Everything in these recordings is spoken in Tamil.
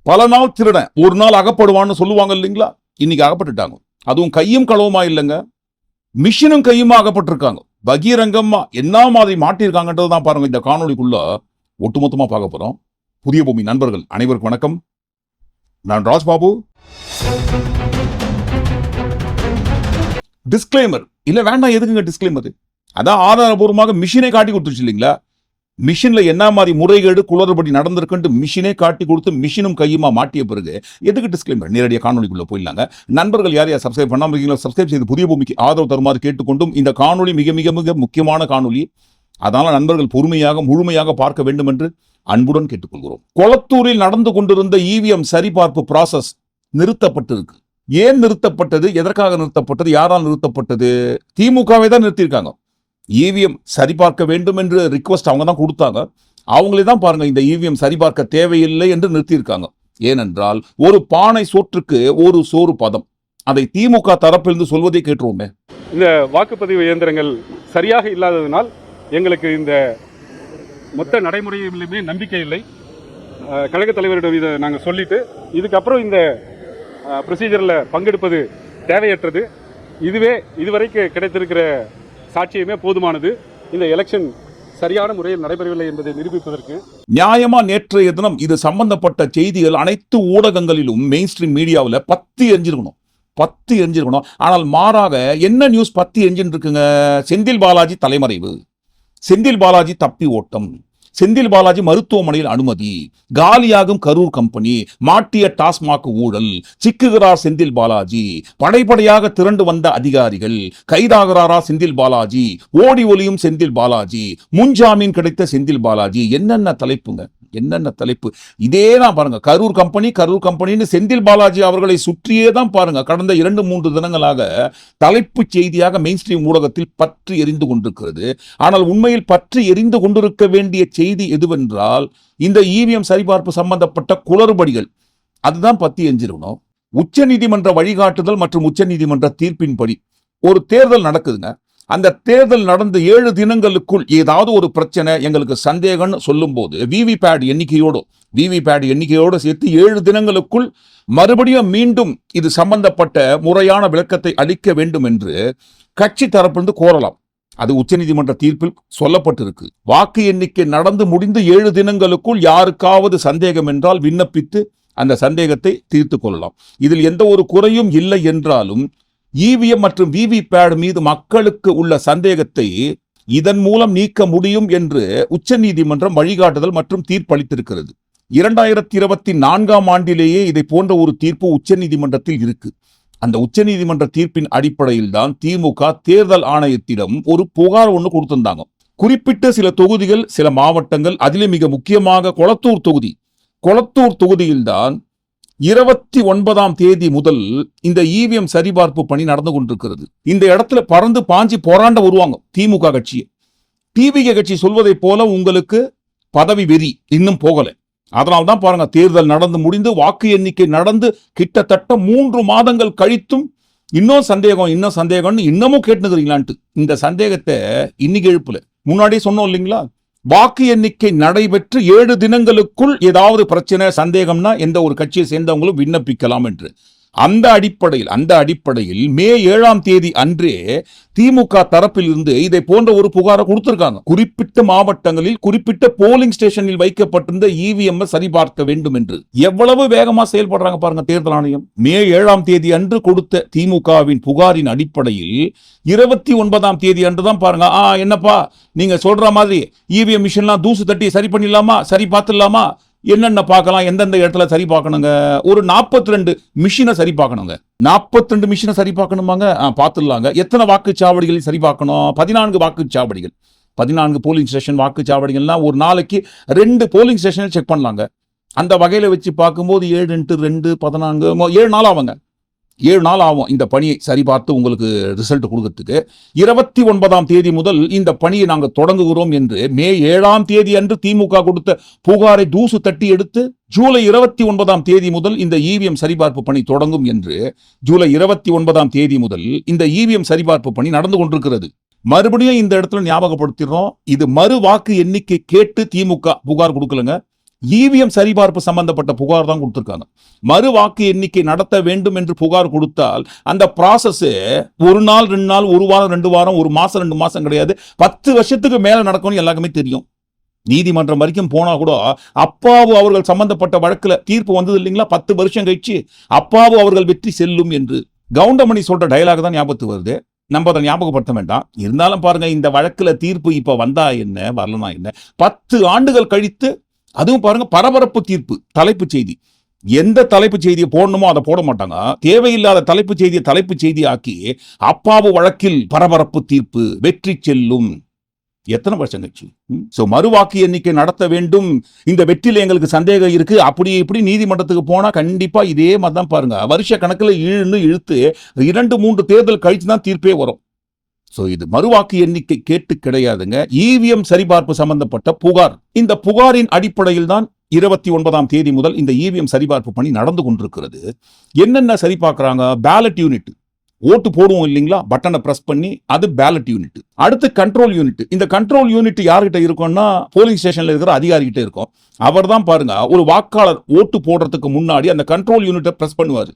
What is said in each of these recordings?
பல நாள் திருடன் ஒரு நாள் அகப்படுவான்னு சொல்லுவாங்க இல்லைங்களா? இன்னைக்கு அகப்பட்டுட்டாங்க. அதுவும் கையும் களவுமா இல்லைங்க, மிஷினும் கையுமா அகப்பட்டிருக்காங்க. பகீரங்கமா என்ன மாதிரி மாட்டியிருக்காங்கன்றது தான் பாருங்க இந்த காணொலிக்குள்ள ஒட்டுமொத்தமா பார்க்க போறோம். புதிய பூமி நண்பர்கள் அனைவருக்கும் வணக்கம். நான் ராஜ்பாபு. டிஸ்க்ளைமர் இல்ல வேண்டாம், எதுக்குங்க டிஸ்க்ளைமர்? அதான் ஆதாரபூர்வமாக மிஷினை காட்டி கொடுத்துருச்சு இல்லைங்களா? மிஷின்ல என்ன மாதிரி முறைகேடு குளறுபடி நடந்திருக்குன்ட்டு மிஷினே காட்டி கொடுத்து மிஷினும் கையுமா மாட்டிய பிறகு எதுக்கு டிஸ்க்ளைமர்? நேரடியாக காணொலிக்குள்ள போயிடலாங்க. நண்பர்கள் யார் யார் சப்ஸ்கிரைப் பண்ணாம இருக்கீங்களோ சப்ஸ்கிரைப் செய்து புதிய பூமிக்கு ஆதரவு தருமாறு கேட்டுக்கொண்டும், இந்த காணொலி மிக மிக மிக முக்கியமான காணொலி, அதனால நண்பர்கள் பொறுமையாக முழுமையாக பார்க்க வேண்டும் என்று அன்புடன் கேட்டுக்கொள்கிறோம். கொளத்தூரில் நடந்து கொண்டிருந்த இவிஎம் சரிபார்ப்பு ப்ராசஸ் நிறுத்தப்பட்டிருக்கு. ஏன் நிறுத்தப்பட்டது? எதற்காக நிறுத்தப்பட்டது? யாரால் நிறுத்தப்பட்டது? திமுகவை தான் நிறுத்தியிருக்காங்க. இவிஎம் சரிபார்க்க வேண்டும் என்று ரிக்வஸ்ட் அவங்க தான் கொடுத்தாங்க. அவங்களே தான் பாருங்க இந்த இவிஎம் சரிபார்க்க தேவையில்லை என்று நிறுத்தியிருக்காங்க. ஏனென்றால் ஒரு பானை சோற்றுக்கு ஒரு சோறு பதம், அதை திமுக தரப்பிலிருந்து சொல்வதை கேட்டுருவோமே. இந்த வாக்குப்பதிவு இயந்திரங்கள் சரியாக இல்லாததினால் எங்களுக்கு இந்த மொத்த நடைமுறையிலுமே நம்பிக்கை இல்லை. கழக தலைவரிடம் இதை நாங்கள் சொல்லிட்டு இதுக்கப்புறம் இந்த ப்ரொசீஜரில் பங்கெடுப்பது தேவையற்றது. இதுவரைக்கு கிடைத்திருக்கிற சாட்சியமே போதுமானது. இந்த எலெக்ஷன் சரியான முறையில் நடைபெறவில்லை என்பதை நிரூபிப்பதற்கு. நியாயமா நேற்றைய தினம் இது சம்பந்தப்பட்ட செய்திகள் அனைத்து ஊடகங்களிலும் மெயின் ஸ்ட்ரீம் மீடியாவில் பத்தி எரிஞ்சிருக்கணும். ஆனால் மாறாக என்ன நியூஸ் பத்தி எரிஞ்சின்னு இருக்குங்க? செந்தில் பாலாஜி தலைமறைவு, செந்தில் பாலாஜி தப்பி ஓட்டம், செந்தில் பாலாஜி மருத்துவமனையில் அனுமதி, காலியாகும் கரூர் கம்பெனி, மாட்டிய டாஸ்மாக் ஊழல், சிக்குகிறார் செந்தில் பாலாஜி, படைப்படையாக திரண்டு வந்த அதிகாரிகள், கைதாகிறாரா செந்தில் பாலாஜி, ஓடி ஒலியும் செந்தில் பாலாஜி, முன்ஜாமீன் கிடைத்த செந்தில் பாலாஜி. என்னென்ன தலைப்புங்க, என்னென்ன தலைப்பு! இதே தான் பாருங்க, கரூர் கம்பெனின்னு செந்தில் பாலாஜி அவர்களை சுற்றியே தான் பாருங்க கடந்த 2-3 தினங்களாக தலைப்பு செய்தியாக மெயின் ஸ்ட்ரீம் ஊடகத்தில் பற்றி எரிந்து கொண்டிருக்கிறது. ஆனால் உண்மையில் பற்றி எரிந்து கொண்டிருக்க வேண்டிய செய்தி எதுவென்றால் இந்த இவிஎம் சரிபார்ப்பு சம்பந்தப்பட்ட குளறுபடிகள். அதுதான் பத்தி எரிஞ்சிருக்கணும். உச்ச நீதிமன்ற வழிகாட்டுதல் மற்றும் உச்ச நீதிமன்ற தீர்ப்பின்படி ஒரு தேர்தல் நடக்குதுங்க. அந்த தேர்தல் நடந்த 7 தினங்களுக்குள் ஏதாவது ஒரு பிரச்சனை எங்களுக்கு சந்தேகம்னு சொல்லும் போது விவிபேட் எண்ணிக்கையோடு சேர்த்து 7 தினங்களுக்குள் மறுபடியும் மீண்டும் இது சம்பந்தப்பட்ட முறையான விளக்கத்தை அளிக்க வேண்டும் என்று கட்சி தரப்பிலிருந்து கோரலாம். அது உச்சநீதிமன்ற தீர்ப்பில் சொல்லப்பட்டிருக்கு. வாக்கு எண்ணிக்கை நடந்து முடிந்து 7 தினங்களுக்குள் யாருக்காவது சந்தேகம் என்றால் விண்ணப்பித்து அந்த சந்தேகத்தை தீர்த்து கொள்ளலாம். இதில் எந்த ஒரு குறையும் இல்லை என்றாலும் இவிஎம் மற்றும் விவிபேட் மீது மக்களுக்கு உள்ள சந்தேகத்தை இதன் மூலம் நீக்க முடியும் என்று உச்சநீதிமன்றம் வழிகாட்டுதல் மற்றும் தீர்ப்பளித்திருக்கிறது. 2024ஆம் ஆண்டிலேயே இதை போன்ற ஒரு தீர்ப்பு உச்சநீதிமன்றத்தில் இருக்கு. அந்த உச்சநீதிமன்ற தீர்ப்பின் அடிப்படையில் தான் திமுக தேர்தல் ஆணையத்திடம் ஒரு புகார் ஒன்று கொடுத்திருந்தாங்க. குறிப்பிட்ட சில தொகுதிகள், சில மாவட்டங்கள், அதிலே மிக முக்கியமாக கொளத்தூர் தொகுதியில்தான் 29ஆம் தேதி முதல் இந்த இவிஎம் சரிபார்ப்பு பணி நடந்து கொண்டிருக்கிறது. இந்த இடத்துல பறந்து பாஞ்சி போராண்ட வருவாங்க திமுக கட்சியை. டிவிகே கட்சி சொல்வதை போல உங்களுக்கு பதவி வெறி இன்னும் போகல. அதனால்தான் பாருங்க, தேர்தல் நடந்து முடிந்து வாக்கு எண்ணிக்கை நடந்து கிட்டத்தட்ட 3 மாதங்கள் கழித்தும் இன்னும் சந்தேகம்னு இன்னமும் கேட்டுக்கிறீங்களான்ட்டு இந்த சந்தேகத்தை இன்னைக்கு எழுப்பல. முன்னாடியே சொன்னோம் இல்லைங்களா? வாக்கு எண்ணிக்கை நடைபெற்று 7 தினங்களுக்குள் ஏதாவது பிரச்சனை சந்தேகம்னா எந்த ஒரு கட்சியை சேர்ந்தவங்களும் விண்ணப்பிக்கலாம் என்று. அந்த அடிப்படையில் மே 7ஆம் தேதி அன்றே திமுக தரப்பில் இருந்து இதை போன்ற ஒரு புகாரை கொடுத்திருக்காங்க. குறிப்பிட்ட மாவட்டங்களில் குறிப்பிட்ட போலிங் ஸ்டேஷனில் வைக்கப்பட்டிருந்த இவிஎம் சரிபார்க்க வேண்டும் என்று. எவ்வளவு வேகமா செயல்படுறாங்க பாருங்க தேர்தல் ஆணையம். மே 7ஆம் தேதி அன்று கொடுத்த திமுகவின் புகாரின் அடிப்படையில் 29ஆம் தேதி அன்று தான் பாருங்க, என்னப்பா நீங்க சொல்ற மாதிரி இவிஎம் மிஷின்லாம் தூசு தட்டி சரி பண்ணிடலாமா, சரி பார்த்துடலாமா, என்னென்ன பார்க்கலாம், எந்தெந்த இடத்துல சரி பார்க்கணுங்க, ஒரு 42 மிஷினை சரி பார்க்கணுங்க. 42 மிஷினை சரி பார்க்கணுமாங்க, பார்த்துடலாங்க. எத்தனை வாக்குச்சாவடிகளில் சரி பார்க்கணும்? 14 வாக்குச்சாவடிகள், 14 போலிங் ஸ்டேஷன் வாக்குச்சாவடிகள்லாம் ஒரு நாளைக்கு 2 போலிங் ஸ்டேஷன் செக் பண்ணலாங்க. அந்த வகையில வச்சு பார்க்கும்போது 7 × 2 14 7 நாள் ஆகுங்க. 7 நாள் ஆகும் இந்த பணியை சரிபார்த்து உங்களுக்கு ரிசல்ட் கொடுக்கறதுக்கு. 29ஆம் தேதி முதல் இந்த பணியை நாங்கள் தொடங்குகிறோம் என்று மே 7ஆம் தேதி அன்று திமுக கொடுத்த புகாரை தூசு தட்டி எடுத்து ஜூலை 29ஆம் தேதி முதல் இந்த இவிஎம் சரிபார்ப்பு பணி தொடங்கும் என்று ஜூலை 29ஆம் தேதி முதல் இந்த இவிஎம் சரிபார்ப்பு பணி நடந்து கொண்டிருக்கிறது. மறுபடியும் இந்த இடத்துல ஞாபகப்படுத்திடுறோம், இது மறு வாக்கு எண்ணிக்கை கேட்டு திமுக புகார் கொடுக்கலங்க. இவிஎம் சரிபார்ப்பு சம்பந்தப்பட்ட புகார் தான் கொடுத்திருக்காங்க. மறு வாக்கு எண்ணிக்கை நடத்த வேண்டும் என்று புகார் கொடுத்தால் அந்த ப்ராசஸ் 1 நாள் 2 நாள் 1 வாரம் 2 வாரம் 1 மாசம் 2 மாசம் கிடையாது, 10 வருஷத்துக்கு மேல நடக்கும்னு எல்லாருக்குமே தெரியும். நீதிமன்றம் வரைக்கும் போனா கூட அப்பாவு அவர்கள் சம்பந்தப்பட்ட வழக்குல தீர்ப்பு வந்தது இல்லைங்களா, 10 வருஷம் கழிச்சு அப்பாவு அவர்கள் வெற்றி செல்லும் என்று கவுண்டமணி சொல்ற டயலாக் தான் ஞாபகத்துக்கு வருது. நம்ம அதை ஞாபகப்படுத்த வேண்டாம். இருந்தாலும் பாருங்க, இந்த வழக்குல தீர்ப்பு இப்ப வந்தா என்ன வரலனா என்ன, 10 ஆண்டுகள் கழித்து, அதுவும் பாருங்க பரபரப்பு தீர்ப்பு. தலைப்பு செய்தி, எந்த தலைப்பு செய்தியை போடணுமோ அதை போட மாட்டாங்க. தேவையில்லாத தலைப்பு செய்தியை தலைப்பு செய்தி ஆக்கி அப்பாவு வழக்கில் பரபரப்பு தீர்ப்பு, வெற்றி செல்லும். எத்தனை வருஷம் கழிச்சு? சோ மறுவாக்கு எண்ணிக்கை நடத்த வேண்டும், இந்த வெற்றியில எங்களுக்கு சந்தேகம் இருக்கு, அப்படி இப்படி நீதிமன்றத்துக்கு போனா கண்டிப்பா இதே மாதிரி தான் பாருங்க. வருஷ கணக்கில் இழுத்து 2-3 தேர்தல் கழிச்சு தான் தீர்ப்பே வரும். சோ இது மறுவாக்கு எண்ணிக்கை கேட்டு கிடையாதுங்க, இவிஎம் சரிபார்ப்பு சம்பந்தப்பட்ட புகார். இந்த புகாரின் அடிப்படையில் தான் 29ஆம் தேதி முதல் இந்த இவிஎம் சரிபார்ப்பு பணி நடந்து கொண்டிருக்கிறது. என்னென்ன சரி பார்க்கறாங்க? பேலட் யூனிட், ஓட்டு போடுவோம் இல்லைங்களா, பட்டனை பிரஸ் பண்ணி, அது பேலட் யூனிட். அடுத்து கண்ட்ரோல் யூனிட். இந்த கண்ட்ரோல் யூனிட் யார்கிட்ட இருக்கும்னா போலிங் ஸ்டேஷன்ல இருக்கிற அதிகாரி கிட்ட இருக்கும். அவர் தான் பாருங்க ஒரு வாக்காளர் ஓட்டு போடுறதுக்கு முன்னாடி அந்த கண்ட்ரோல் யூனிட்டை பிரஸ் பண்ணுவார்.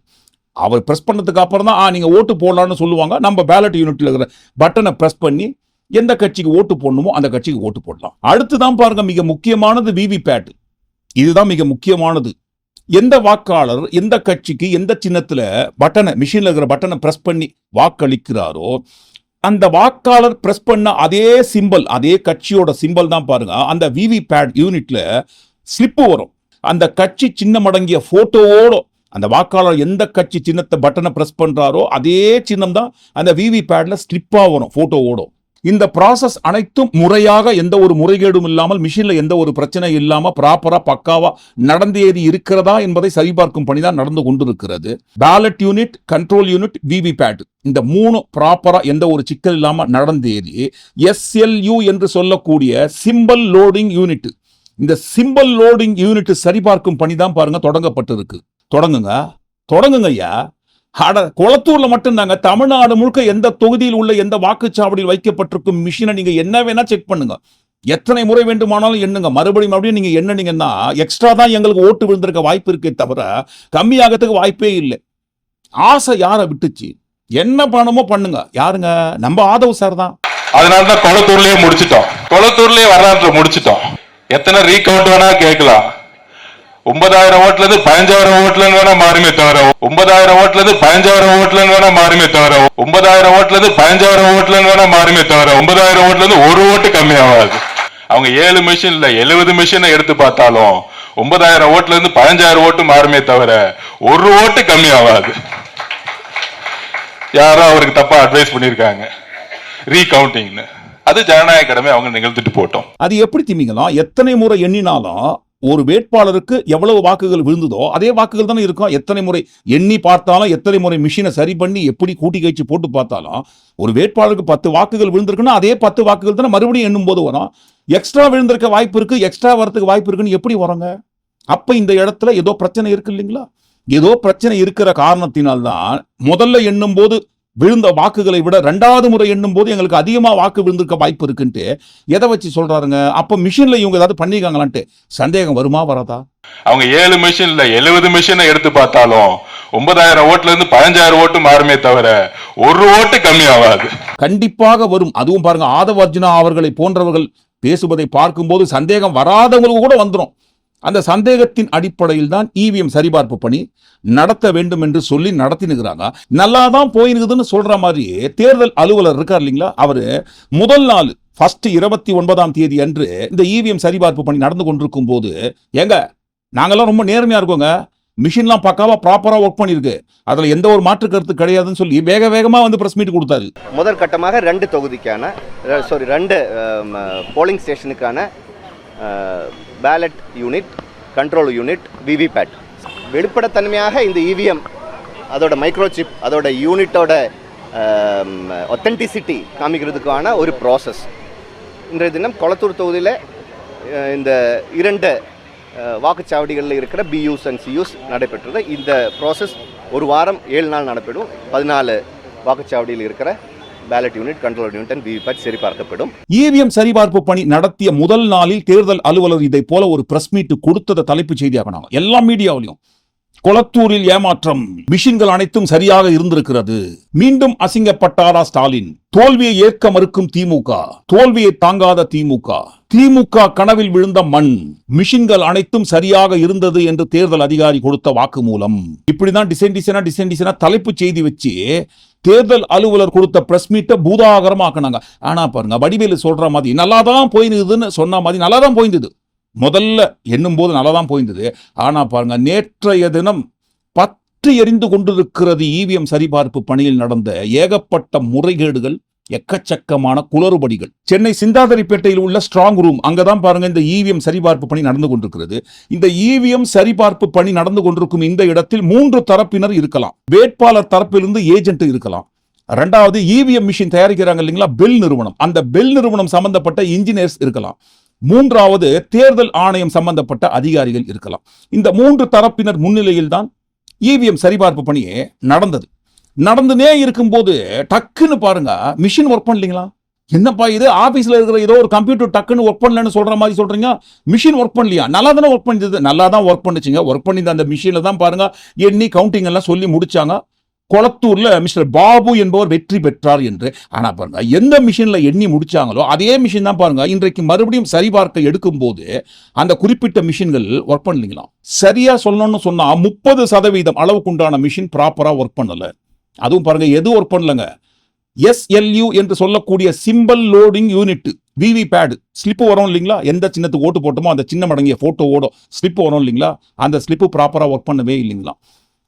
அவர் பிரஸ் பண்ணதுக்கு அப்புறம் தான் நீங்க ஓட்டு போடலாம்னு சொல்லுவாங்க. நம்ம பேலட் யூனிட்ல இருக்கிற பட்டனை பிரஸ் பண்ணி எந்த கட்சிக்கு ஓட்டு போடணுமோ அந்த கட்சிக்கு ஓட்டு போடலாம். அடுத்து தான் பாருங்க மிக முக்கியமானது விவிபேட். இதுதான் மிக முக்கியமானது. எந்த வாக்காளர் எந்த கட்சிக்கு எந்த சின்னத்துல பட்டனை, மிஷின்ல இருக்கிற பட்டனை பிரஸ் பண்ணி வாக்களிக்கிறாரோ, அந்த வாக்காளர் பிரஸ் பண்ண அதே சிம்பல், அதே கட்சியோட சிம்பல் தான் பாருங்க அந்த விவிபேட் யூனிட்ல ஸ்லிப்பு வரும். அந்த கட்சி சின்னம் அடங்கிய போட்டோவோட அந்த வாக்காளர் எந்த கட்சி சின்னத்தை பட்டனை பிரஸ் பண்றாரோ அதே சின்னம் தான் அந்த விவிபேட்ல ஸ்லிப்பா வரும் போட்டோவோட. இந்த ப்ராசஸ் அனைத்தும் முறையாக, எந்த ஒரு முறைகேடும் இல்லாமல், மிஷின்ல எந்த ஒரு பிரச்சனை இல்லாம ப்ராப்பரா பக்காவா நடந்தேறி இருக்கிறதா என்பதை சரிபார்க்கும் பணிதான் நடந்து கொண்டிருக்கிறது. Ballot unit, control unit, VVPAT, இந்த 3 ப்ராப்பரா எந்த ஒரு சிக்கல் இல்லாம நடந்தேறி SLU என்று சொல்லக்கூடிய சிம்பல் லோடிங் யூனிட், இந்த சிம்பல் லோடிங் யூனிட் சரிபார்க்கும் பணிதான் பாருங்க தொடங்கப்பட்டிருக்கு. தொடங்குங்க ஐயா. கொளத்தூர்ல மட்டும்தாங்க, தமிழ்நாடு முழுக்க எந்த தொகுதியில் உள்ள எந்த வாக்குச்சாவடியில் வைக்கப்பட்டிருக்கும் மிஷினை நீங்க என்ன வேணா செக் பண்ணுங்க, எத்தனை முறை வேண்டுமானாலும் எண்ணுங்க. மறுபடியும் நீங்க எண்ணீங்கன்னா எக்ஸ்ட்ரா தான் எங்களுக்கு ஓட்டு விழுந்திருக்க வாய்ப்பு இருக்கே தவிர கம்மியாகிறதுக்கு வாய்ப்பே இல்லை. ஆசை யாரை விட்டுச்சு? என்ன பண்ணணுமோ பண்ணுங்க. யாருங்க? நம்ம ஆதவ் சார் தான். அதனாலதான் கொளத்தூர்லயே முடிச்சிட்டோம், கொளத்தூர்லயே வரலாற்று முடிச்சிட்டோம். எத்தனை ரீகவுண்ட் வேணா கேட்கலாம். 9000 ஓட்டுல இருந்து 15000 ஓட்டுல வேணா மாறுமே தவிர, 9000 ஓட்டுல இருந்து 15000 ஓட்டுல வேணா மாறுமே தவிர, 9000 ஓட்டுல இருந்து 15000 ஓட்டுல வேணா மாறுமே தவிர, 9000 ஓட்டுல இருந்து ஒரு ஓட்டு கம்மி ஆகாது. அவங்க 7 மிஷின்ல 70 மிஷினை எடுத்து பார்த்தாலும் 9000 ஓட்டுல இருந்து 15000 ஓட்டு மாறுமே தவிர ஒரு ஓட்டு கம்மி ஆகாது. யாரோ அவருக்கு தப்பா அட்வைஸ் பண்ணிருக்காங்க ரீகவுண்டிங்னு. அது ஜனநாயக கடமை, அவங்க நிகழ்த்திட்டு போட்டோம். அது எப்படி திமிங்கலாம்? எத்தனை முறை எண்ணினாலும் ஒரு வேட்பாளருக்கு எவ்வளவு வாக்குகள் விழுந்ததோ அதே வாக்குகள் தானே இருக்கும். எத்தனை முறை எண்ணி பார்த்தாலும், எத்தனை முறை மிஷினை சரி பண்ணி எப்படி கூட்டி கழிச்சு போட்டு பார்த்தாலும், ஒரு வேட்பாளருக்கு 10 வாக்குகள் விழுந்திருக்குன்னா அதே 10 வாக்குகள் தானே மறுபடியும் எண்ணும் போது வரும். எக்ஸ்ட்ரா விழுந்திருக்க வாய்ப்பு இருக்கு, எக்ஸ்ட்ரா வரதுக்கு வாய்ப்பு இருக்குன்னு எப்படி வரோங்க? அப்ப இந்த இடத்துல ஏதோ பிரச்சனை இருக்கு இல்லைங்களா? ஏதோ பிரச்சனை இருக்கிற காரணத்தினால்தான் முதல்ல எண்ணும் போது விழுந்த வாக்குகளை விட 2வது முறை எண்ணும் போது எங்களுக்கு அதிகமா வாக்கு விழுந்திருக்க வாய்ப்பு இருக்குன்ட்டு எதை வச்சு சொல்றாருங்க? அப்ப மிஷின்ல இவங்க ஏதாவது பண்ணிருக்காங்களான்ட்டு சந்தேகம் வருமா வராதா? அவங்க 7 மிஷின்ல 70 மிஷினை எடுத்து பார்த்தாலும் 9000 ஓட்டுல இருந்து 15000 ஓட்டு மாறுமே தவிர ஒரு ஓட்டு கம்மி ஆகாது. கண்டிப்பாக வரும். அதுவும் பாருங்க, ஆதவ அர்ஜுனா அவர்களை போன்றவர்கள் பேசுவதை பார்க்கும்போது சந்தேகம் வராதவங்களுக்கு கூட வந்துடும். அந்த சந்தேகத்தின் அடிப்படையில் தான் இவிஎம் சரிபார்ப்பு பணி நடத்த வேண்டும் என்று சொல்லி நடத்தினுக்கிறாங்க. நல்லா தான் போயிருக்குதுன்னு சொல்ற மாதிரி தேர்தல் அலுவலர் இருக்கார் இல்லைங்களா, அவரு முதல் நாள் ஃபர்ஸ்ட் 29ஆம் தேதி அன்று இந்த இவிஎம் சரிபார்ப்பு பணி நடந்து கொண்டிருக்கும் போது, நாங்கெல்லாம் ரொம்ப நேர்மையா இருக்கோங்க, மிஷின்லாம் பக்காவா ப்ராப்பரா ஒர்க் பண்ணிருக்கு, அதுல எந்த ஒரு மாற்று கருத்து கிடையாதுன்னு சொல்லி வேகமா வந்து பிரஸ் மீட் கொடுத்தாரு. முதல் கட்டமாக 2 தொகுதிக்கான 2 போலிங் ஸ்டேஷனுக்கான ballot unit, control unit, VVPAT வெளிப்படைத்தன்மையாக இந்த இவிஎம் அதோட மைக்ரோசிப் அதோட யூனிட்டோட ஒத்தென்டிசிட்டி காமிக்கிறதுக்கான ஒரு ப்ராசஸ் இன்றைய தினம் கொளத்தூர் தொகுதியில் இந்த 2 வாக்குச்சாவடிகளில் இருக்கிற பியூஸ் அண்ட் சியூஸ் நடைபெற்றது. இந்த ப்ராசஸ் ஒரு வாரம் 7 நாள் நடைபெறும். 14 வாக்குச்சாவடியில் இருக்கிற ballot unit, control unit and VVPAT சரிபார்க்கப்படும். இவிஎம் சரிபார்ப்பு பணி நடத்திய முதல் நாளில் தேர்தல் அலுவலர் இதை போல ஒரு பிரஸ் மீட் கொடுத்தத தலைப்பு செய்தியாகனாங்க எல்லா மீடியாவிலையும். கொளத்தூரில் ஏமாற்றம், மிஷின்கள் அனைத்தும் சரியாக இருந்திருக்கிறது, மீண்டும் அசிங்கப்பட்டாரா ஸ்டாலின், தோல்வியை ஏற்க மறுக்கும் திமுக, தோல்வியை தாங்காத திமுக, திமுக கனவில் விழுந்த மண், மிஷின்கள் அனைத்தும் சரியாக இருந்தது என்று தேர்தல் அதிகாரி கொடுத்த வாக்குமூலம். இப்படிதான் டிசைன் தலைப்பு செய்தி வச்சு தேர்தல் அலுவலர் கொடுத்த பிரஸ் மீட்டை பூதாகரமாக்குனாங்க. ஆனா பாருங்க, வடிவேலு சொல்ற மாதிரி நல்லாதான் போயிருந்ததுன்னு சொன்ன மாதிரி நல்லாதான் போயிருந்தது. முதல்ல எண்ணும் போது நல்லாதான் போயிருந்தது. ஆனா பாருங்க, நேற்றைய தினம் பற்றி எரிந்து கொண்டிருக்கிறது இவிஎம் சரிபார்ப்பு பணியில் நடந்த ஏகப்பட்ட முறைகேடுகள், எக்கச்சக்கமான குளறுபடிகள். சென்னை சிந்தாதிரிப்பேட்டையில் உள்ள ஸ்ட்ராங் ரூம், அங்கதான் பாருங்க இந்த இவிஎம் சரிபார்ப்பு பணி நடந்து கொண்டிருக்கிறது. இந்த இவிஎம் சரிபார்ப்பு பணி நடந்து கொண்டிருக்கும் இந்த இடத்தில் 3 தரப்பினர் இருக்கலாம். வேட்பாளர் தரப்பிலிருந்து ஏஜென்ட் இருக்கலாம். ரெண்டாவது, இவிஎம் மிஷின் தயாரிக்கிறாங்க இல்லைங்களா, பெல் நிறுவனம், அந்த பெல் நிறுவனம் சம்பந்தப்பட்ட இன்ஜினியர்ஸ் இருக்கலாம். மூன்றாவது, தேர்தல் ஆணையம் சம்பந்தப்பட்ட அதிகாரிகள் இருக்கலாம். இந்த 3 தரப்பினர் முன்னிலையில் தான் இவிஎம் சரிபார்ப்பு பணியே நடந்துனே இருக்கும்போது டக்குன்னு பாருங்க மிஷின் ஒர்க் பண்ணலீங்களா? என்னப்பா இது, ஆபீஸ்ல இருக்கிற ஏதோ ஒரு கம்ப்யூட்டர் டக்குன்னு ஒர்க் பண்ணலன்னு சொல்ற மாதிரி சொல்றீங்க. மிஷின் ஒர்க் பண்ணலையா? நல்லா தானே ஒர்க் பண்ணிது, நல்லா தான் ஒர்க் பண்ணுச்சுங்க. ஒர்க் பண்ணி அந்த மிஷின்ல தான் பாருங்க எண்ணி கவுண்டிங் எல்லாம் சொல்லி முடிச்சாங்க. கொளத்தூர்ல மிஸ்டர் பாபு என்பவர் வெற்றி பெற்றார் என்று. ஆனா பாருங்க, எந்த மிஷின்ல எண்ணி முடிச்சாங்களோ அதே மிஷின் தான் பாருங்க இன்றைக்கு மறுபடியும் சரிபார்க்க எடுக்கும் போது அந்த குறிப்பிட்ட மிஷின்கள் ஒர்க் பண்ணலீங்களா? சரியா சொல்லணும்னு சொன்னா 30% அளவுக்குண்டான மிஷின் ப்ராப்பரா ஒர்க் பண்ணல. அதுவும் பாருங்க எது ஒர்க் பண்ணலங்க, SLU என்று சொல்லக்கூடிய simple loading unit, VVPAT slip வரும் இல்லைங்களா, எந்த சின்னத்துக்கு ஓட்டு போட்டோமோ அந்த சின்ன மடங்கிய போட்டோவோட ஸ்லிப்பு வரும் இல்லைங்களா, அந்த ஸ்லிப்பு ப்ராப்பரா ஒர்க் பண்ணவே இல்லைங்களா.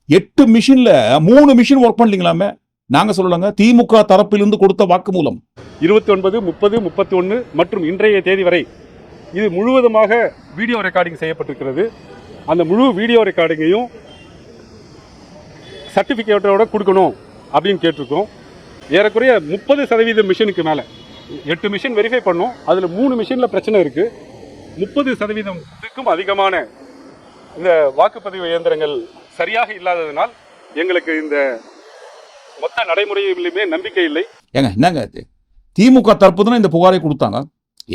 8 மிஷின்ல 3 மிஷின் ஒர்க் பண்ணலீங்களாமே. நாங்க சொல்லலங்க, திமுக தரப்பிலிருந்து கொடுத்த வாக்குமூலம். 29, 30, 31 மற்றும் இன்றைய தேதி வரை இது முழுவதுமாக வீடியோ ரெக்கார்டிங் செய்யப்பட்டிருக்கிறது. அந்த முழு வீடியோ ரெக்கார்டிங்கையும் சர்டிஃபிகேட்டோட கொடுக்கணும் அப்படின்னு கேட்டிருக்கோம். ஏறக்குறைய 30% மிஷினுக்கு மேலே 8 மிஷின் வெரிஃபை பண்ணோம். அதில் 3 மிஷினில் பிரச்சனை இருக்குது. 30%க்கும் அதிகமான இந்த வாக்குப்பதிவு இயந்திரங்கள் சரியாக இல்லாததனால் எங்களுக்கு இந்த மொத்த நடைமுறையிலுமே நம்பிக்கை இல்லை. ஏங்க என்னங்க இது, திமுக தரப்பு தான் இந்த புகாரை கொடுத்தாங்க.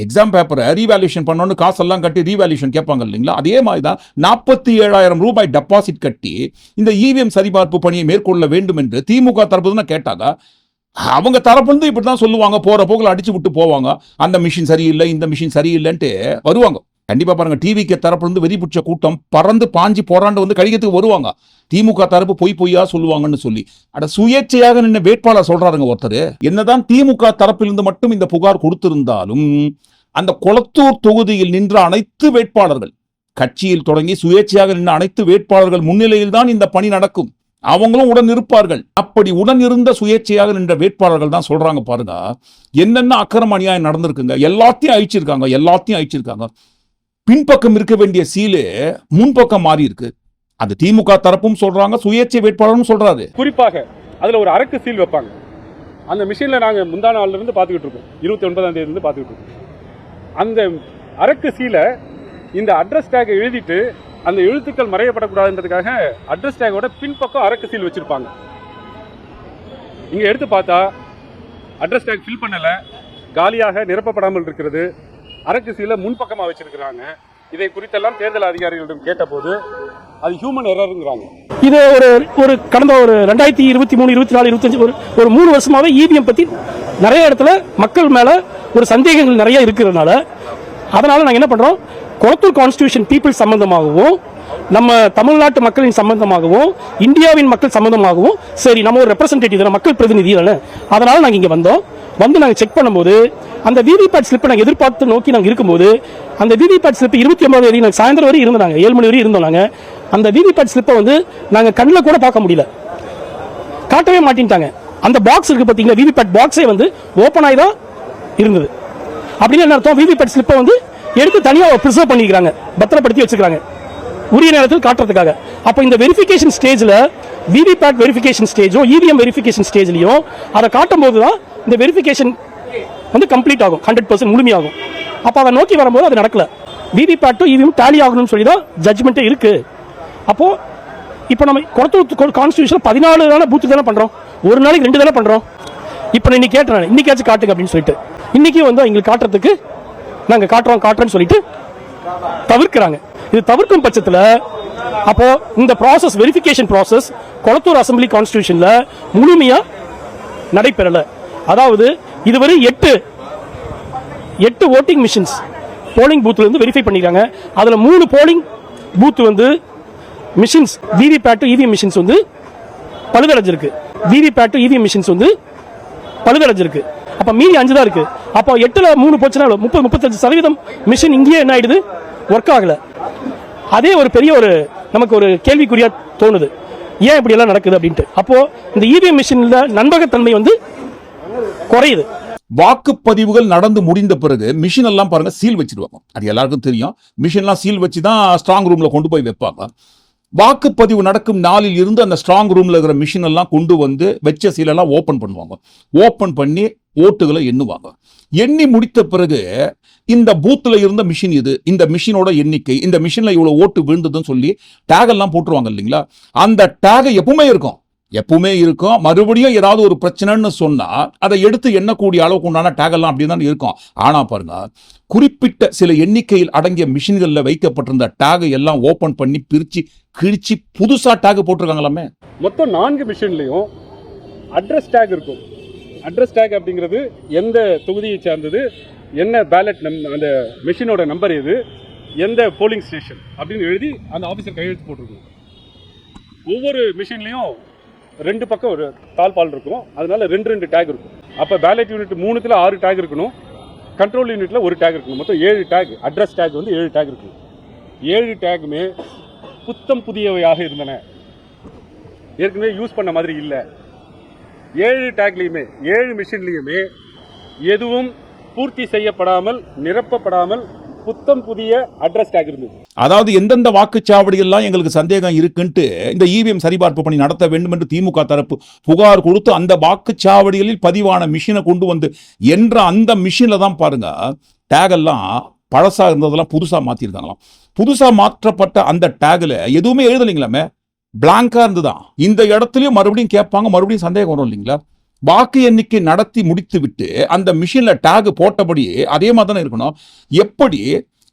எக்ஸாம் பேப்பரை ரீவேல்யூஷன் பண்ணணும்னு காசெல்லாம் கட்டி ரீவேல்யூஷன் கேட்பாங்க இல்லைங்களா, அதே மாதிரி தான் 47,000 ரூபாய் டெபாசிட் கட்டி இந்த இவிஎம் சரிபார்ப்பு பணியை மேற்கொள்ள வேண்டும் என்று திமுக தரப்பு தான் கேட்டாங்க. அவங்க தரப்பு வந்து இப்படி தான் சொல்லுவாங்க, போற போக்கில் அடிச்சு விட்டு போவாங்க. அந்த மிஷின் சரியில்லை, இந்த மிஷின் சரியில்லைன்ட்டு வருவாங்க. கண்டிப்பா பாருங்க, டிவிக்கு தரப்புல இருந்து வெறி பிடிச்ச கூட்டம் பறந்து பாஞ்சி போராண்டு வந்து கழிக்கிறதுக்கு வருவாங்க. திமுக தரப்பு பொய்யா சொல்லுவாங்கன்னு சொல்லி அட சுயேட்சையாக நின்று வேட்பாளர் சொல்றாருங்க ஒருத்தர். என்னதான் திமுக தரப்பிலிருந்து மட்டும் இந்த புகார் கொடுத்திருந்தாலும் அந்த கொளத்தூர் தொகுதியில் நின்ற அனைத்து வேட்பாளர்கள், கட்சியில் தொடங்கி சுயேட்சையாக நின்ற அனைத்து வேட்பாளர்கள் முன்னிலையில் தான் இந்த பணி நடக்கும். அவங்களும் உடன் இருப்பார்கள். அப்படி உடன் இருந்த சுயேட்சையாக நின்ற வேட்பாளர்கள் தான் சொல்றாங்க பாருங்க, என்னென்ன அக்கிரம அநியாயம் நடந்திருக்குங்க. எல்லாத்தையும் அழிச்சிருக்காங்க. பின்பக்கம் இருக்க வேண்டிய சீலு முன்பக்கம் மாறி இருக்கு. அது திமுக தரப்பும் சொல்றாங்க, சுயேட்சை வேட்பாளரும் சொல்றாரு. குறிப்பாக அதுல ஒரு அரக்கு சீல் வைப்பாங்க. அந்த மிஷின்ல நாங்க முந்தான நாள்ல இருந்து பார்த்துக்கிட்டு இருக்கோம், 29ஆம் தேதி இருந்து பார்த்துக்கிட்டு இருக்கோம். அந்த அரக்கு சீல இந்த அட்ரஸ் டேக் எழுதிட்டு அந்த எழுத்துக்கள் மறையப்படக்கூடாதுன்றதுக்காக அட்ரஸ் டேக்கோட பின்பக்கம் அரக்கு சீல் வச்சிருப்பாங்க. இங்க எடுத்து பார்த்தா அட்ரஸ் டேக் ஃபில் பண்ணல, காலியாக நிரப்பப்படாமல் இருக்கிறது. அரக்கு சீலை முன்பக்கமாக வச்சிருக்கிறாங்க. இதை குறித்தெல்லாம் தேர்தல் அதிகாரிகளிடம் கேட்டபோது அது ஹியூமன் எரர்ங்கிறாங்க. இது ஒரு கடந்த ஒரு 2023, 24, 25 ஒரு 3 வருஷமாவே இவிஎம் பத்தி நிறைய இடத்துல மக்கள் மேல ஒரு சந்தேகங்கள் நிறைய இருக்கிறதுனால அதனால நாங்க என்ன பண்றோம், கொளத்தூர் கான்ஸ்டிடியூஷன் பீப்புள் சம்பந்தமாகவும் நம்ம தமிழ்நாட்டு மக்களின் சம்பந்தமாகவும் இந்தியாவின் மக்கள் சம்பந்தமாகவும் சரி நம்ம ஒரு ரெப்ரசன்டேட்டிவ் மக்கள் பிரதிநிதி தானே, அதனால நாங்க இங்க வந்தோம். வந்து நாங்க செக் பண்ணும்போது அந்த விவிபேட் ஸ்லிப்பை நாங்கள் எதிர்பார்த்து நோக்கி நாங்கள் இருக்கும்போது அந்த விவிபேட் ஸ்லிப் 29ஆம் தேதி நாங்கள் சாயந்தரம் வரை இருந்தாங்க, 7 மணி வரை இருந்தோம். நாங்கள் அந்த விவிபேட் ஸ்லிப்பை வந்து நாங்கள் கண்ணில் கூட பார்க்க முடியல, காட்டவே மாட்டேன்ட்டாங்க. அந்த பாக்ஸ் இருக்கு பார்த்தீங்களா, விவிபேட் பாக்ஸே வந்து ஓப்பன் ஆகி தான் இருந்தது. அப்படின்னு என்ன அர்த்தம், விவிபேட் ஸ்லிப்பை வந்து எடுத்து தனியாக ப்ரிசர்வ் பண்ணிக்கிறாங்க, பத்திரப்படுத்தி வச்சுக்கிறாங்க உரிய நேரத்தில் காட்டுறதுக்காக. அப்போ இந்த வெரிஃபிகேஷன் ஸ்டேஜில் விவிபேட் வெரிஃபிகேஷன் ஸ்டேஜும் இவிஎம் வெரிஃபிகேஷன் ஸ்டேஜ்லையும் அதை காட்டும் போது தான் இந்த வெரிஃபிகேஷன் வந்து கம்ப்ளீட் ஆகும், 100% முழுமையாகும். அப்போ அதை நோக்கி வரும்போது அது நடக்கல. விவிபேட்டும் இவிஎம் டேலி ஆகணும்னு சொல்லி தான் ஜட்ஜ்மெண்ட்டே இருக்கு. அப்போ இப்போ நம்ம கொளத்தூர் கான்ஸ்டிடியூஷன் 14 பூத்து தானே பண்றோம், ஒரு நாளைக்கு 2 தானே பண்றோம். இப்போ நான் இன்னைக்கு கேட்டேன், இன்னைக்காச்சும் காட்டுங்க அப்படின்னு சொல்லிட்டு, இன்னைக்கு வந்து எங்களுக்கு காட்டுறதுக்கு நாங்கள் காட்டுறோம்னு சொல்லிட்டு தவிர்க்கிறாங்க. இது தவிர்க்கும் பட்சத்தில் அப்போ இந்த process, verification process Kolathur assembly கான்ஸ்டிடியூஷன்ல முழுமையா நடைபெறல. அதாவது இதுவரை 8 ஓட்டிங் மிஷின்ஸ் போலிங் பூத்ல இருந்து வெரிஃபை பண்ணிருக்காங்க. அதுல 3 போலிங் பூத் வந்து மிஷின்ஸ் விவிபேட் இவிஎம் மிஷின்ஸ் வந்து பழுதடைஞ்சிருக்கு. விவிபேட் இவிஎம் மிஷின்ஸ் வந்து பழுதடைஞ்சிருக்கு. அப்ப மீதி 5 தான் இருக்கு. அப்போ 8ல 3 போச்சுன்னா 30-35% மிஷின் இங்கேயே என்ன ஆயிடுது, ஒர்க் ஆகல. அதே ஒரு பெரிய நமக்கு ஒரு கேள்விக்குறியா தோணுது, ஏன் இப்படி எல்லாம் நடக்குது அப்படின்ட்டு. அப்போ இந்த இவிஎம் மிஷின்ல நம்பகத்தன்மை வந்து குறையுது. வாக்குப்பதிவுகள் நடந்து முடிந்த பிறகு மிஷின் எல்லாம் பாருங்க சீல் வச்சிருவாங்க. அது எல்லாருக்கும் தெரியும். மிஷின்லாம் சீல் வச்சு தான் ஸ்ட்ராங் ரூம்ல கொண்டு போய் வைப்பாங்க. வாக்குப்பதிவு நடக்கும் நாளில் இருந்து அந்த ஸ்ட்ராங் ரூம்ல இருக்கிற மிஷின் எல்லாம் கொண்டு வந்து வச்ச சீலெல்லாம் ஓபன் பண்ணுவாங்க. ஓபன் பண்ணி ஓட்டுகளை எண்ணுவாங்க. எண்ணி முடித்த பிறகு இந்த பூத்துல இருந்த மிஷின் இது, இந்த மிஷினோட எண்ணிக்கை, இந்த மிஷின்ல இவ்வளவு ஓட்டு விழுந்ததுன்னு சொல்லி டேக் எல்லாம் போட்டுருவாங்க இல்லைங்களா. அந்த டேக் எப்பவுமே இருக்கும். மறுபடியும் ஏதாவது ஒரு பிரச்சனைன்னு சொன்னா அதை எடுத்து எண்ணக்கூடிய அளவுக்கு உண்டான டேக் எல்லாம் அப்படிதான் இருக்கும். ஆனா பாருங்க, குறிப்பிட்ட சில எண்ணிக்கையில் அடங்கிய மிஷின்கள்ல வைக்கப்பட்டிருந்த டேக் எல்லாம் ஓபன் பண்ணி பிரிச்சு கிழிச்சு புதுசா டேக் போட்டிருக்காங்களாமே. மொத்தம் 4 மிஷின்லையும் அட்ரஸ் டேக் இருக்கும். அட்ரஸ் டேக் அப்படிங்கிறது எந்த தொகுதியை சார்ந்தது, என்ன பேலட் அந்த மிஷினோட நம்பர் எது, எந்த போலிங் ஸ்டேஷன் அப்படின்னு எழுதி அந்த ஆஃபீஸர் கையெழுத்து போட்டிருக்கும். ஒவ்வொரு மிஷின்லையும் 2 பக்கம் ஒரு தாழ்பால் இருக்கும். அதனால 2 டேக் இருக்கும். அப்போ பேலட் யூனிட் 3த்துல 6 டேக் இருக்கணும், கண்ட்ரோல் யூனிட்ல 1 டேக் இருக்கணும். மொத்தம் 7 டேக். அட்ரஸ் டேக் வந்து 7 டேக் இருக்கு. 7 டேக்குமே புத்தம் புதியவையாக இருந்தன, ஏற்கனவே யூஸ் பண்ண மாதிரி இல்லை. 7 டேக்லையுமே 7 மிஷின்லையுமே எதுவும் பூர்த்தி செய்யப்படாமல், நிரப்பப்படாமல் புத்தம் புதிய அட்ரஸ் டேக் இருந்தது. அதாவது எந்தெந்த வாக்குச்சாவடிகள்லாம் எங்களுக்கு சந்தேகம் இருக்குன்ட்டு இந்த இவிஎம் சரிபார்ப்பு பணி நடத்த வேண்டும் என்று திமுக தரப்பு புகார் கொடுத்து அந்த வாக்குச்சாவடிகளில் பதிவான மிஷினை கொண்டு வந்து என்ற அந்த மிஷின்ல தான் பாருங்க டேக் எல்லாம் பழசா இருந்ததெல்லாம் புதுசா மாத்திருக்காங்களாம். புதுசா மாற்றப்பட்ட அந்த டேக்ல எதுவுமே எழுதலைங்களாமே, பிளாங்கா இருந்துதான். இந்த இடத்துலயும் மறுபடியும் கேட்பாங்க, மறுபடியும் சந்தேகம் வரும் இல்லைங்களா. வாக்கு எண்ணிக்கை நடத்தி முடித்து விட்டு அந்த மிஷின்ல டேக் போட்டபடியே அதே மாதிரி தானே இருக்கணும். எப்படி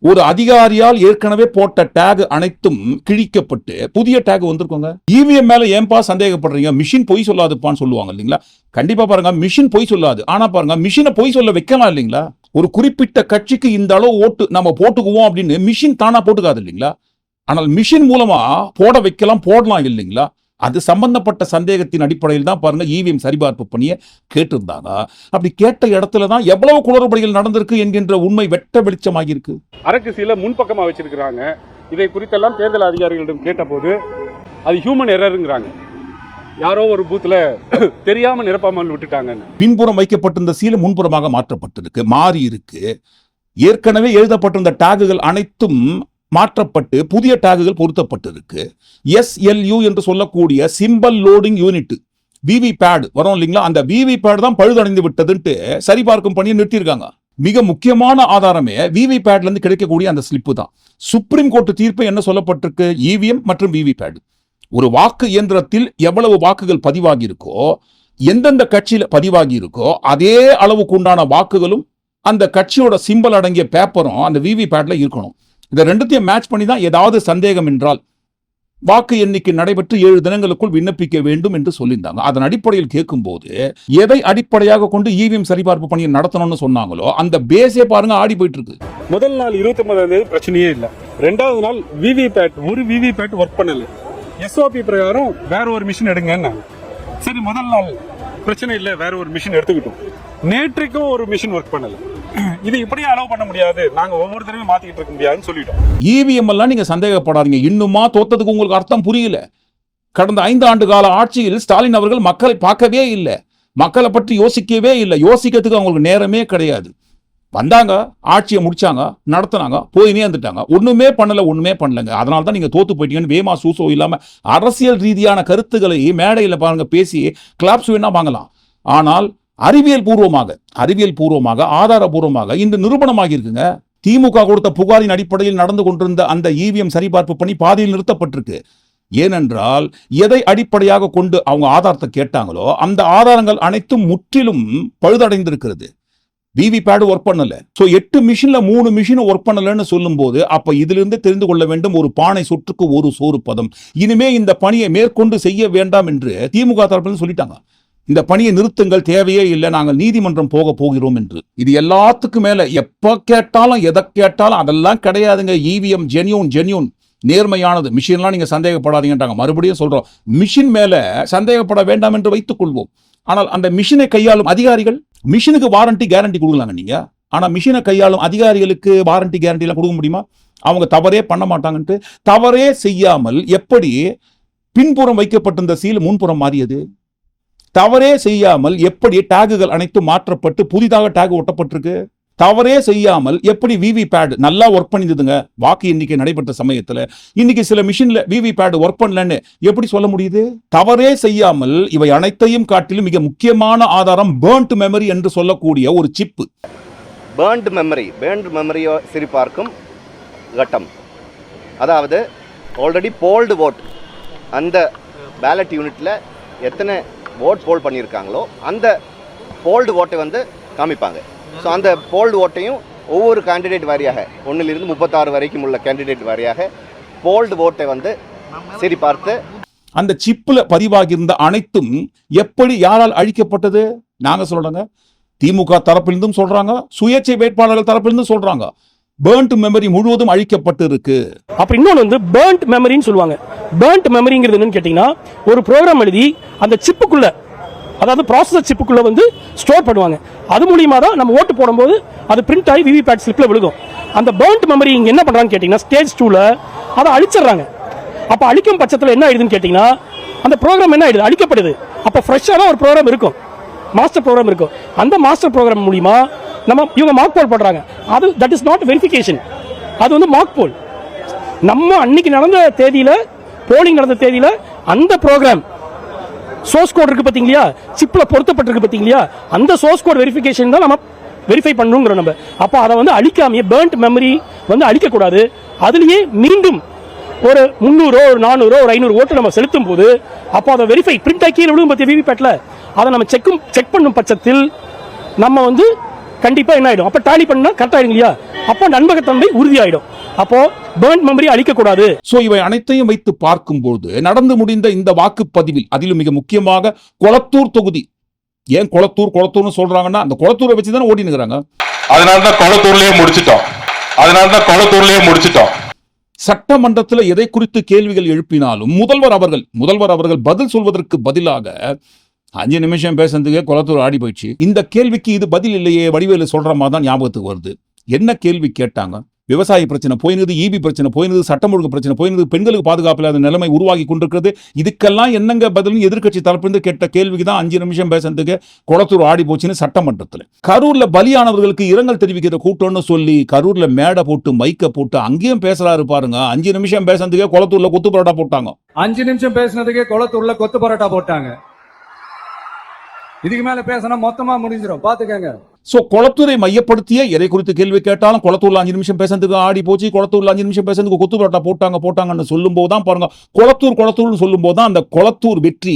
ஒரு அதிகாரியால் ஏற்கனவே போட்ட டேக் அனைத்தும் கிழிக்கப்பட்டு புதிய டேக் வந்திருக்கோங்க. இவிஎம் மேல ஏன்பா சந்தேகப்படுறீங்க, மிஷின் பொய் சொல்லாதுப்பான்னு சொல்லுவாங்க இல்லைங்களா. கண்டிப்பா பாருங்க, மிஷின் பொய் சொல்லாது. ஆனா பாருங்க, மிஷினை பொய் சொல்ல வைக்கலாம் இல்லைங்களா. ஒரு குறிப்பிட்ட கட்சிக்கு இந்த அளவு ஓட்டு நம்ம போட்டுக்குவோம் அப்படின்னு மிஷின் தானா போட்டுக்காது இல்லைங்களா. ஆனால் மிஷின் மூலமா போட வைக்கலாம், போடலாம் இல்லைங்களா. அது சம்பந்தப்பட்ட சந்தேகத்தின் அடிப்படையில் தான் பாருங்க இவிஎம் சரிபார்ப்பு பணியை கேட்டிருந்தாங்க. அப்படி கேட்ட இடத்துல தான் எவ்வளவு குளறுபடிகள் நடந்திருக்கு என்கின்ற உண்மை வெட்ட வெளிச்சமாகி இருக்கு. அரசியல முன்பக்கமா வச்சிருக்கிறாங்க. இதை குறித்தெல்லாம் தேர்தல் அதிகாரிகளிடம் கேட்டபோது அது ஹியூமன் எரருங்கிறாங்க. யாரோ ஒரு பூத்துல தெரியாம நிரப்பாமல் விட்டுட்டாங்க. பின்புறம் வைக்கப்பட்டிருந்த சீலை முன்புறமாக மாற்றப்பட்டிருக்கு, மாறி இருக்கு. ஏற்கனவே எழுதப்பட்டிருந்த டேகுகள் அனைத்தும் மாற்றப்பட்டு புதிய டேகுகள் பொருத்தப்பட்டிருக்கு. SLU என்று சொல்லக்கூடிய சிம்பல் லோடிங் யூனிட் விவிபேட் வரும் இல்லைங்களா, அந்த விவிபேட் தான் பழுதடைந்து விட்டதுன்ட்டு சரிபார்க்கும் பணியை நிறுத்தியிருக்காங்க. மிக முக்கியமான ஆதாரமே விவிபேட்ல இருந்து கிடைக்கக்கூடிய அந்த ஸ்லிப்பு தான். சுப்ரீம் கோர்ட் தீர்ப்பு என்ன சொல்லப்பட்டிருக்கு, இவிஎம் மற்றும் விவிபேட் ஒரு வாக்கு இயந்திரத்தில் எவ்வளவு வாக்குகள் பதிவாகி இருக்கோ, எந்தெந்த கட்சியில பதிவாகி இருக்கோ அதே அளவுக்கு உண்டான வாக்குகளும் அந்த கட்சியோட சிம்பல் அடங்கிய பேப்பரும் அந்த விவிபேட்ல இருக்கணும். இந்த ரெண்டுத்தையும் மேட்ச் பண்ணி தான் ஏதாவது சந்தேகம் என்றால் வாக்கு எண்ணிக்கை நடைபெற்று 7 தினங்களுக்குள் விண்ணப்பிக்க வேண்டும் என்று சொல்லியிருந்தாங்க. அதன் அடிப்படையில் கேட்கும்போது எதை அடிப்படையாக கொண்டு இவிஎம் சரிபார்ப்பு பணியை நடத்தணும்னு சொன்னாங்களோ அந்த பேஸே பாருங்க ஆடி போயிட்டு இருக்கு. முதல் நாள் 29ஆம் தேதி பிரச்சனையே இல்லை. 2வது நாள் ஒரு விவிபேட் ஒர்க் பண்ணல. SOP பிரகாரம் வேற ஒரு மிஷின் எடுங்க. சரி, முதல் நாள் பிரச்சனை இல்லை, வேற ஒரு மிஷின் எடுத்துக்கிட்டோம். நேற்றுக்கும் ஒரு மிஷின் ஒர்க் பண்ணல. இது இப்படியே அலோவ் பண்ண முடியாது, நாங்க ஒவ்வொரு தடவையும் மாத்திக்கிட்டு இருக்க முடியாதுன்னு சொல்லிட்டோம். இவிஎம் எல்லாம் நீங்க சந்தேகப்படாதீங்க. இன்னுமா தோத்ததுக்கு உங்களுக்கு அர்த்தம் புரியல. கடந்த 5 ஆண்டு கால ஆட்சியில் ஸ்டாலின் அவர்கள் மக்களை பார்க்கவே இல்லை, மக்களை பற்றி யோசிக்கவே இல்லை. யோசிக்கிறதுக்கு அவங்களுக்கு நேரமே கிடையாது. வந்தாங்க, ஆட்சியை முடிச்சாங்க, நடத்தினாங்க, போயினே வந்துட்டாங்க. ஒண்ணுமே பண்ணலங்க. அதனால தான் நீங்க தோத்து போயிட்டீங்கன்னு வேமா சூசோ இல்லாம அரசியல் ரீதியான கருத்துக்களை மேடையில பாருங்க பேசி கிளாப்ஸ் வேணா வாங்கலாம். ஆனால் அறிவியல் பூர்வமாக ஆதாரபூர்வமாக இந்த நிரூபணமாகி இருக்குங்க. திமுக கொடுத்த புகாரின் அடிப்படையில் நடந்து கொண்டிருந்த அந்த இவிஎம் சரிபார்ப்பு பணி பாதியில் நிறுத்தப்பட்டிருக்கு. ஏனென்றால் எதை அடிப்படையாக கொண்டு அவங்க ஆதாரத்தை கேட்டாங்களோ அந்த ஆதாரங்கள் அனைத்தும் முற்றிலும் பழுதடைந்திருக்கிறது. விவிபேட் ஒர்க் பண்ணல. சோ 8 மிஷின்ல 3 மிஷின் ஒர்க் பண்ணலன்னு சொல்லும் போது அப்ப இதிலிருந்து தெரிந்து கொள்ள வேண்டும், ஒரு பானை சொற்றுக்கு ஒரு சோறு பதம். இனிமே இந்த பணியை மேற்கொண்டு செய்ய வேண்டாம் என்று திமுக தரப்பில் சொல்லிட்டாங்க. இந்த பணியை நிறுத்துங்கள், தேவையே இல்லை, நாங்கள் நீதிமன்றம் போக போகிறோம் என்று. இது எல்லாத்துக்கும் மேல எப்ப கேட்டாலும் எதை கேட்டாலும் அதெல்லாம் கிடையாதுங்க. இவிஎம் ஜென்யூன் நேர்மையானது, மிஷின்லாம் நீங்க சந்தேகப்படாதீங்கன்றாங்க. மறுபடியும் சொல்றோம், மிஷின் மேல சந்தேகப்பட வேண்டாம் என்று வைத்துக் கொள்வோம். ஆனால் அந்த மிஷினை கையாளும் அதிகாரிகள், மிஷினுக்கு வாரண்டி கேரண்டி கொடுக்கலாங்க நீங்க, ஆனா மிஷினை கையாளும் அதிகாரிகளுக்கு வாரண்டி கேரண்டி எல்லாம் கொடுக்க முடியுமா? அவங்க தவறே பண்ண மாட்டாங்கன்ட்டு தவறே செய்யாமல் எப்படி பின்புறம் வைக்கப்பட்டிருந்த சீல் முன்புறம் மாறியது? தவறே செய்யாமல் எப்படி டேகுகள் அனைத்தும் மாற்றப்பட்டு புதிதாக டேக் ஒட்டப்பட்டிருக்கு? தவறே செய்யாமல் எப்படி விவிபேட் நல்லா ஒர்க் பண்ணிதுங்க வாக்கு எண்ணிக்கை நடைபெற்ற சமயத்துல? இன்னைக்கு சில மிஷின்ல விவிபேட் ஒர்க் பண்ணலன்னு எப்படி சொல்ல முடியுது? தவறே செய்யாமல் இவை அனைத்தையும் காட்டிலும் மிக முக்கியமான ஆதாரம் பேர்ன்ட் மெமரி என்று சொல்லக்கூடிய ஒரு சிப்பு. பேர்ன்ட் மெமரியை சரிபார்க்கும் கட்டம், அதாவது ஆல்ரெடி போல்டு ஓட், அந்த பேலட் யூனிட்ல எத்தனை ஓட் போல் பண்ணியிருக்காங்களோ அந்த போல்டு ஓட்டை வந்து காமிப்பாங்க. ஸோ அந்த போல்டு ஓட்டையும் ஒவ்வொரு கேண்டிடேட் வாரியாக 1 to 36 வரைக்கும் உள்ள கேண்டிடேட் வாரியாக போல்டு ஓட்டை வந்து சரி பார்த்து அந்த சிப்பில் பதிவாகியிருந்த அனைத்தும் எப்படி யாரால் அழிக்கப்பட்டது? நாங்க சொல்றோங்க, திமுக தரப்பிலிருந்தும் சொல்றாங்க, சுயேட்சை வேட்பாளர்கள் தரப்பிலிருந்தும் சொல்றாங்க, பேர்ன்ட் மெமரி முழுவதும் அழிக்கப்பட்டு இருக்கு. அப்ப இன்னொன்று வந்து பேர்ன்ட் மெமரின்னு சொல்லுவாங்க. பேர்ன்ட் மெமரிங்கிறது என்னன்னு கேட்டீங்கன்னா, ஒரு ப்ரோக்ராம் எழுதி அந்த சிப்புக்குள்ள, அதாவது ப்ராசஸர் சிப்புக்குள்ள வந்து ஸ்டோர் பண்ணுவாங்க. அது மூலியமா தான் நம்ம ஓட்டு போடும்போது அது பிரிண்ட் ஆகி விவிபேட் ஸ்லிப்ல விழுகும். அந்த பேர்ன்ட் மெமரி இங்க என்ன பண்றாங்கன்னு கேட்டீங்கன்னா, ஸ்டேஜ் 2ல அதை அழிச்சிடுறாங்க. அப்ப அழிக்கும் பட்சத்தில் என்ன ஆயிடுதுன்னு கேட்டீங்கன்னா, அந்த ப்ரோக்ராம் என்ன ஆயிடுது? அழிக்கப்படுது. அப்ப ஃப்ரெஷ்ஷான ஒரு ப்ரோக்ராம் இருக்கும், மாஸ்டர் ப்ரோக்ராம் இருக்கும். அந்த மாஸ்டர் ப்ரோக்ராம் மூலியமா இவங்க மார்க் போல் பண்றாங்க. அது தட் இஸ் நாட் வெரிஃபிகேஷன், அது வந்து மார்க் போல். நம்ம அன்னைக்கு நடந்த தேதியில, போலிங் நடந்த தேதியில அந்த ப்ரோக்ராம் சோர்ஸ் கோட் இருக்கு பாத்தீங்களா, சிப்ல பொருத்தப்பட்டிருக்கு பாத்தீங்களா, அந்த சோர்ஸ் கோட் வெரிஃபிகேஷன் தான் நம்ம வெரிஃபை பண்ணணுங்கிற நம்ம. அப்ப அதை வந்து அழிக்காம பேர்ன்ட் மெமரி வந்து அழிக்க கூடாது. அதுலயே மீண்டும் ஒரு 300 ஒரு 400 ஒரு 500 ஓட்டு நம்ம செலுத்தும் போது அப்போ அதை வெரிஃபை பிரிண்ட் ஆக்கி விழுவும் பத்திய விவிபேட்ல அதை நம்ம செக் பண்ணும் பட்சத்தில் நம்ம வந்து கண்டிப்பா என்ன ஆயிடும்? அப்ப டாலி பண்ணா கரெக்ட் ஆயிடும் இல்லையா? அப்போ நண்பகத்தன்மை உறுதியாயிடும். அப்போ பேர்ன்ட் மெமரி அழிக்க கூடாது. சோ இவை அனைத்தையும் வைத்து பார்க்கும்போது நடந்து முடிந்த இந்த வாக்குப்பதிவில், அதிலும் மிக முக்கியமாக கொளத்தூர் தொகுதி, ஏன் கொளத்தூர்னு சொல்றாங்கன்னா அந்த கொளத்தூரை வச்சு தானே ஓடினுங்கிறாங்க. அதனாலதான் கொளத்தூர்லயே முடிச்சிட்டோம். சட்டமன்றத்தில் எதை குறித்து கேள்விகள் எழுப்பினாலும் முதல்வர் அவர்கள் பதில் சொல்வதற்கு பதிலாக 5 நிமிஷம் பேசுறதுக்கே கொளத்தூர் ஆடி போயிடுச்சு. இந்த கேள்விக்கு இது பதில் இல்லையே, வடிவேலு சொல்ற மாதிரி தான் ஞாபகத்துக்கு வருது. என்ன கேள்வி கேட்டாங்க? விவசாய பிரச்சனை போயினது, ஈபி பிரச்சனை போயினது, சட்டம் ஒழுங்கு பிரச்சனை போயினது, பெண்களுக்கு பாதுகாப்பு இல்லாத நிலைமை உருவாகி கொண்டிருக்கிறது. இதுக்கெல்லாம் என்னங்க பதில்? எதிர்க்கட்சி தரப்பிலிருந்து கேட்ட கேள்விக்கு தான் 5 நிமிஷம் பேசுறதுக்கு கொளத்தூர் ஆடி போச்சுன்னு சட்டமன்றத்தில். கரூர்ல பலியானவர்களுக்கு இரங்கல் தெரிவிக்கிற கூட்டம்னு சொல்லி கரூர்ல மேடை போட்டு மைக்க போட்டு அங்கேயும் பேசுறாரு பாருங்க. 5 நிமிஷம் பேசுறதுக்கே கொளத்தூர்ல கொத்து பரோட்டா போட்டாங்க. 5 நிமிஷம் பேசுனதுக்கே கொளத்தூர்ல கொத்து பரோட்டா போட்டாங்க. இதுக்கு மேல பேசினா மொத்தமா முடிஞ்சிடும், பாத்துக்கங்க. சோ கொளத்தூரை மையப்படுத்திய எதை குறித்து கேள்வி கேட்டாலும் கொளத்தூர்ல 5 நிமிஷம் பேசுறதுக்கு ஆடி போச்சு, கொளத்தூர்ல 5 நிமிஷம் பேசுறதுக்கு கொத்து பரோட்டா போட்டாங்கன்னு சொல்லும் போதுதான் பாருங்க, கொளத்தூர்னு சொல்லும் போதுதான் அந்த கொளத்தூர் வெற்றி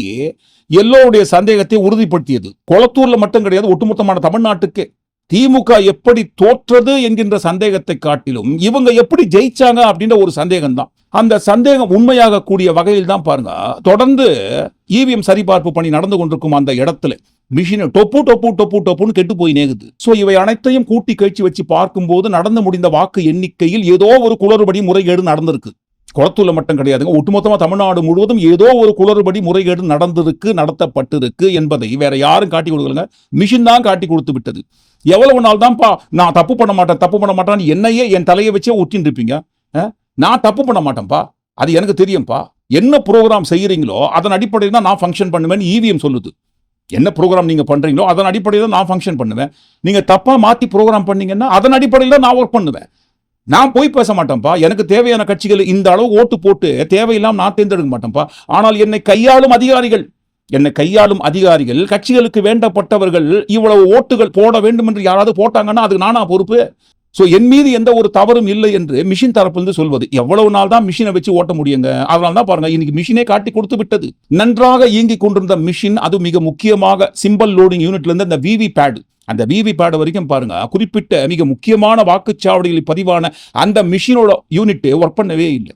எல்லோருடைய சந்தேகத்தை உறுதிப்படுத்தியது. கொளத்தூர்ல மட்டும் கிடையாது, ஒட்டுமொத்தமான தமிழ்நாட்டுக்கு திமுக எப்படி தோற்றது என்கின்ற சந்தேகத்தை காட்டிலும் இவங்க எப்படி ஜெயிச்சாங்க அப்படின்ற ஒரு சந்தேகம் தான். அந்த சந்தேகம் உண்மையாக கூடிய வகையில் தான் பாருங்க, தொடர்ந்து இவிஎம் சரிபார்ப்பு பணி நடந்து கொண்டிருக்கும் அந்த இடத்துல மிஷின் டொப்புன்னு கெட்டு போய் நேகுது. சோ இவை அனைத்தையும் கூட்டி கழிச்சு வச்சு பார்க்கும்போது நடந்து முடிந்த வாக்கு எண்ணிக்கையில் ஏதோ ஒரு குளறுபடி முறைகேடு நடந்திருக்கு. கொளத்தூர்ல மட்டும் கிடையாதுங்க, ஒட்டுமொத்தமா தமிழ்நாடு முழுவதும் ஏதோ ஒரு குளறுபடி முறைகேடு நடத்தப்பட்டிருக்கு என்பதை வேற யாரும் காட்டி கொடுக்கலங்க, மிஷின் தான் காட்டி கொடுத்து விட்டது. எவ்வளவு நாள் தான்ப்பா நான் தப்பு பண்ண மாட்டேன் என்னையே என் தலையை வச்சே ஒட்டின்னு இருப்பீங்க? நான் தப்பு பண்ண மாட்டேன்ப்பா, அது எனக்கு தெரியும்பா. என்ன ப்ரோக்ராம் செய்யறீங்களோ அதன் அடிப்படையில் தான் நான் ஃபங்க்ஷன் பண்ணுவேன்னு இவிஎம் சொல்லுது. என்ன ப்ரோக்ராம் நீங்க பண்றீங்களோ அதன் அடிப்படையில் நான் ஃபங்க்ஷன் பண்ணுவேன். நீங்க தப்பா மாத்தி ப்ரோக்ராம் பண்ணீங்கன்னா அதன் அடிப்படையில் நான் ஒர்க் பண்ணுவேன். நான் போய் பேச மாட்டேன்ப்பா. எனக்கு தேவையான கட்சிகள் இந்த அளவு ஓட்டு போட்டு தேவையில்லாம நான் தேர்ந்தெடுக்க மாட்டேன்ப்பா. ஆனால் என்னை கையாளும் அதிகாரிகள் கட்சிகளுக்கு வேண்டப்பட்டவர்கள் இவ்வளவு ஓட்டுகள் போட வேண்டும் என்று யாராவது போட்டாங்கன்னா அதுக்கு நானா பொறுப்பு? சோ என் மீது எந்த ஒரு தவறும் இல்லை என்று மிஷின் தரப்பிலிருந்து சொல்வது. எவ்வளவு நாள் தான் மிஷினை வச்சு ஓட்ட முடியுங்க? அதனால தான் பாருங்க இன்னைக்கு மிஷினே காட்டி கொடுத்து விட்டது. நன்றாக இயங்கிக் கொண்டிருந்த மிஷின், அது மிக முக்கியமாக சிம்பிள் லோடிங் யூனிட்ல இருந்து அந்த விவி பேட், அந்த விவி பேட் வரைக்கும் பாருங்க, குறிப்பிட்ட மிக முக்கியமான வாக்குச்சாவடிகளில் பதிவான அந்த மிஷினோட யூனிட் ஒர்க் பண்ணவே இல்லை.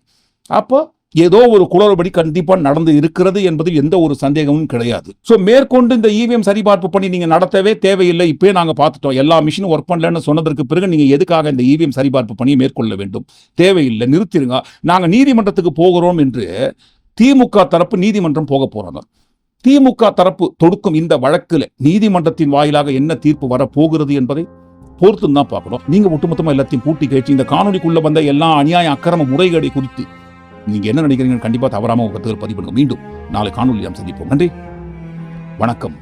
அப்போ ஏதோ ஒரு குளறுபடி கண்டிப்பா நடந்து இருக்கிறது என்பதில் எந்த ஒரு சந்தேகமும் கிடையாது. சோ மேற்கொண்டு இந்த இவிஎம் சரிபார்ப்பு பண்ணி நீங்க நடத்தவே தேவையில்லை. இப்பவே நாங்க பார்த்துட்டோம், எல்லா மிஷினும் ஒர்க் பண்ணலன்னு சொன்னதற்கு பிறகு நீங்க எதுக்காக இந்த இவிஎம் சரிபார்ப்பு பண்ணி மேற்கொள்ள வேண்டும்? தேவையில்லை, நிறுத்திடுங்க. நாங்க நீதிமன்றத்துக்கு போகிறோம் என்று திமுக தரப்பு நீதிமன்றம் போக போறாங்க. திமுக தரப்பு தொடுக்கும் இந்த வழக்குல நீதிமன்றத்தின் வாயிலாக என்ன தீர்ப்பு வர போகிறது என்பதை பொறுத்து தான் பார்க்கணும். நீங்க ஒட்டுமொத்தமா எல்லாத்தையும் பூட்டி கேட்டு இந்த காணொலிக்குள்ள வந்த எல்லா அநியாய அக்கிரம முறைகேடை குறித்து நீங்க என்ன நினைக்கிறீங்க? கண்டிப்பா தவறாம ஒரு கருத்துக்கள் பதிவு பண்ணுங்க. மீண்டும் நாளை காணொலியாம் சந்திப்போம். நன்றி, வணக்கம்.